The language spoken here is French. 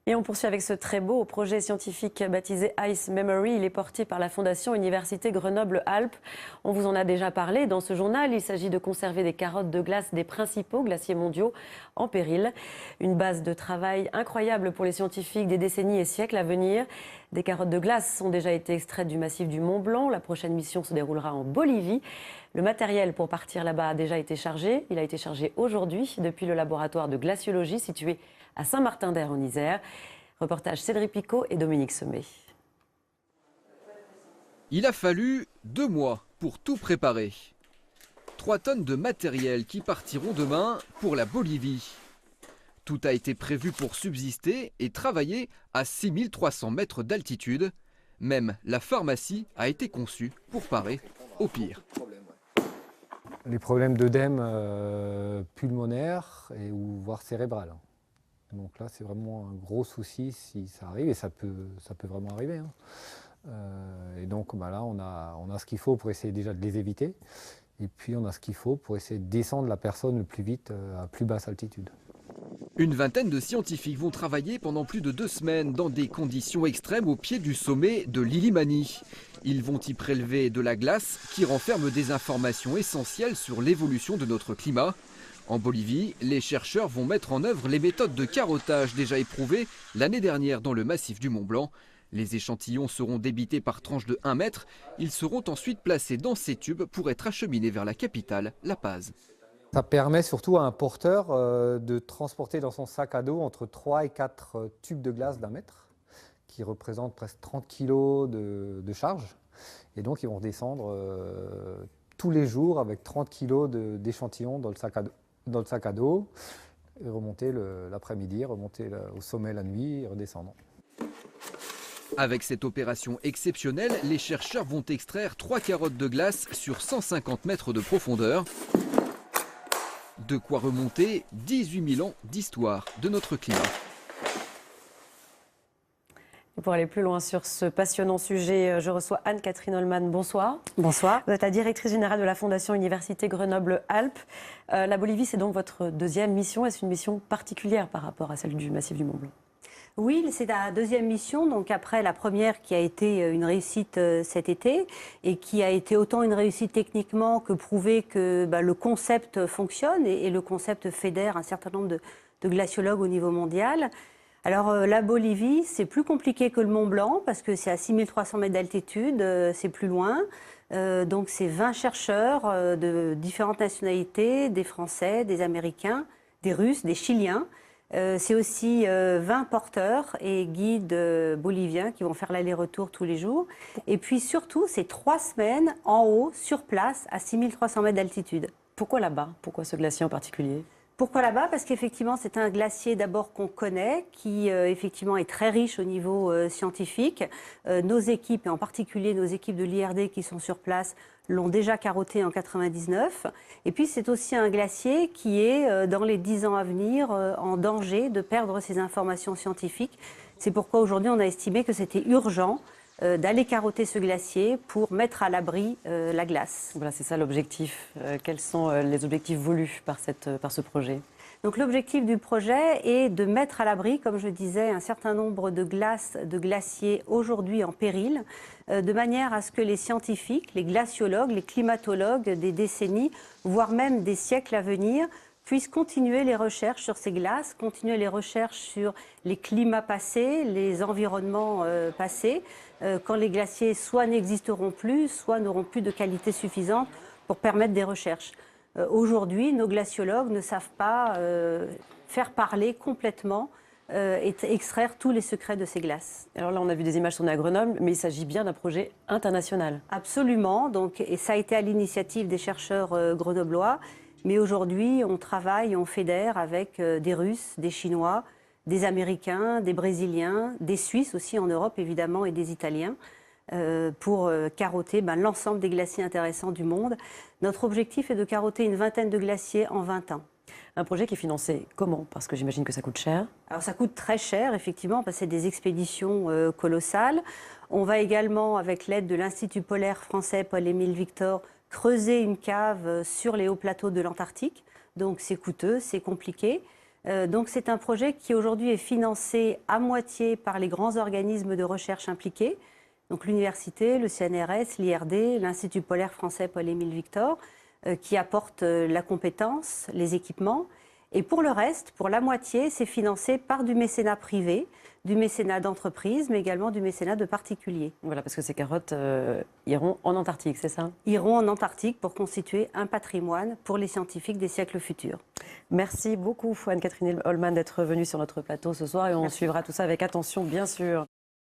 Et on poursuit avec ce très beau projet scientifique baptisé Ice Memory. Il est porté par la Fondation Université Grenoble-Alpes. On vous en a déjà parlé dans ce journal. Il s'agit de conserver des carottes de glace des principaux glaciers mondiaux en péril. Une base de travail incroyable pour les scientifiques des décennies et siècles à venir. Des carottes de glace ont déjà été extraites du massif du Mont Blanc. La prochaine mission se déroulera en Bolivie. Le matériel pour partir là-bas a déjà été chargé. Il a été chargé aujourd'hui depuis le laboratoire de glaciologie situé à Saint-Martin-d'Air en Isère. Reportage Cédric Picot et Dominique Sommet. Il a fallu 2 mois pour tout préparer. 3 tonnes de matériel qui partiront demain pour la Bolivie. Tout a été prévu pour subsister et travailler à 6300 mètres d'altitude. Même la pharmacie a été conçue pour parer au pire. Les problèmes d'œdème pulmonaire ou voire cérébral. Donc là, c'est vraiment un gros souci si ça arrive, et ça peut vraiment arriver. Et donc là, on a ce qu'il faut pour essayer déjà de les éviter. Et puis on a ce qu'il faut pour essayer de descendre la personne le plus vite à plus basse altitude. Une vingtaine de scientifiques vont travailler pendant plus de 2 semaines dans des conditions extrêmes au pied du sommet de l'Illimani. Ils vont y prélever de la glace qui renferme des informations essentielles sur l'évolution de notre climat. En Bolivie, les chercheurs vont mettre en œuvre les méthodes de carottage déjà éprouvées l'année dernière dans le massif du Mont Blanc. Les échantillons seront débités par tranches de 1 mètre. Ils seront ensuite placés dans ces tubes pour être acheminés vers la capitale, La Paz. Ça permet surtout à un porteur de transporter dans son sac à dos entre 3 et 4 tubes de glace d'1 mètre, qui représentent presque 30 kg de charge. Et donc ils vont descendre tous les jours avec 30 kg d'échantillons dans le sac à dos, et remonter l'après-midi, remonter au sommet la nuit et redescendre. Avec cette opération exceptionnelle, les chercheurs vont extraire 3 carottes de glace sur 150 mètres de profondeur. De quoi remonter 18 000 ans d'histoire de notre climat. Pour aller plus loin sur ce passionnant sujet, je reçois Anne-Catherine Holman. Bonsoir. Bonsoir. Vous êtes la directrice générale de la Fondation Université Grenoble-Alpes. La Bolivie, c'est donc votre deuxième mission. Est-ce une mission particulière par rapport à celle du massif du Mont Blanc ? Oui, c'est la deuxième mission, donc après la première qui a été une réussite cet été et qui a été autant une réussite techniquement que prouver que le concept fonctionne et le concept fédère un certain nombre de glaciologues au niveau mondial. Alors la Bolivie, c'est plus compliqué que le Mont Blanc parce que c'est à 6300 mètres d'altitude, c'est plus loin. Donc c'est 20 chercheurs de différentes nationalités, des Français, des Américains, des Russes, des Chiliens. C'est aussi 20 porteurs et guides boliviens qui vont faire l'aller-retour tous les jours. Et puis surtout, c'est 3 semaines en haut, sur place, à 6300 mètres d'altitude. Pourquoi là-bas ? Pourquoi ce glacier en particulier ? Pourquoi là-bas ? Parce qu'effectivement, c'est un glacier d'abord qu'on connaît, qui effectivement est très riche au niveau scientifique. Nos équipes, et en particulier nos équipes de l'IRD qui sont sur place, l'ont déjà carotté en 99. Et puis c'est aussi un glacier qui est, dans les 10 ans à venir, en danger de perdre ses informations scientifiques. C'est pourquoi aujourd'hui on a estimé que c'était urgent d'aller carotter ce glacier pour mettre à l'abri la glace. Voilà, c'est ça l'objectif. Quels sont les objectifs voulus par ce projet ? Donc l'objectif du projet est de mettre à l'abri, comme je disais, un certain nombre de glaciers aujourd'hui en péril, de manière à ce que les scientifiques, les glaciologues, les climatologues des décennies, voire même des siècles à venir, puissent continuer les recherches sur ces glaces, continuer les recherches sur les climats passés, les environnements passés, quand les glaciers soit n'existeront plus, soit n'auront plus de qualité suffisante pour permettre des recherches. Aujourd'hui, nos glaciologues ne savent pas faire parler complètement et extraire tous les secrets de ces glaces. Alors là, on a vu des images tournées à Grenoble, mais il s'agit bien d'un projet international. Absolument, donc, et ça a été à l'initiative des chercheurs grenoblois. Mais aujourd'hui, on travaille, on fédère avec des Russes, des Chinois, des Américains, des Brésiliens, des Suisses aussi en Europe évidemment et des Italiens pour carotter l'ensemble des glaciers intéressants du monde. Notre objectif est de carotter une vingtaine de glaciers en 20 ans. Un projet qui est financé comment ? Parce que j'imagine que ça coûte cher. Alors ça coûte très cher effectivement parce que c'est des expéditions colossales. On va également, avec l'aide de l'Institut polaire français Paul-Émile Victor, creuser une cave sur les hauts plateaux de l'Antarctique. Donc c'est coûteux, c'est compliqué. Donc c'est un projet qui aujourd'hui est financé à moitié par les grands organismes de recherche impliqués, donc l'université, le CNRS, l'IRD, l'Institut polaire français Paul-Émile Victor, qui apportent la compétence, les équipements. Et pour le reste, pour la moitié, c'est financé par du mécénat privé, du mécénat d'entreprise, mais également du mécénat de particuliers. Voilà, parce que ces carottes iront en Antarctique, c'est ça? Iront en Antarctique pour constituer un patrimoine pour les scientifiques des siècles futurs. Merci beaucoup, Anne-Catherine Holman, d'être venue sur notre plateau ce soir et on suivra tout ça avec attention, bien sûr.